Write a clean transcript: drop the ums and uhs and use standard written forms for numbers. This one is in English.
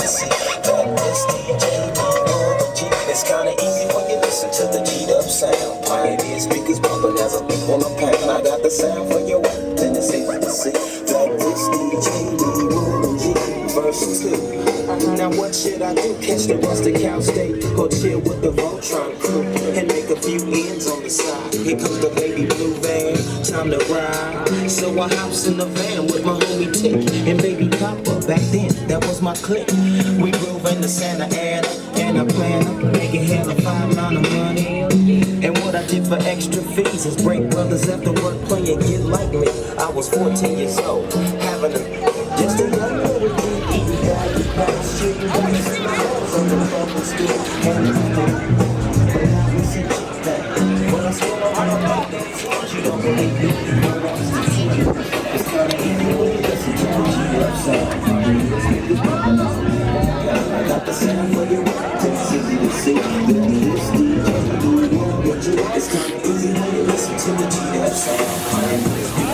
see. Back this DJ, it's kinda easy when you listen to the G-Dub sound. Pioneer speakers bumping as I leap on a pound. I got the sound for your work, then it's easy to see. Back this DJ, verse 2. Now what should I do? Catch the rustic cow state or chill with the Voltron crew and make a few ends on the side. Here comes the baby blue van, time to ride. So I house in the van with my homie Tick and baby Papa. Back then, that was my clique. We drove into Santa Ana and I planned on making hell a fine amount of money. And what I did for extra fees is break brothers after work playing Get Like Me. I was 14 years old, having a just a young little kid. It's kinda easy when you listen to the G-Dub sound.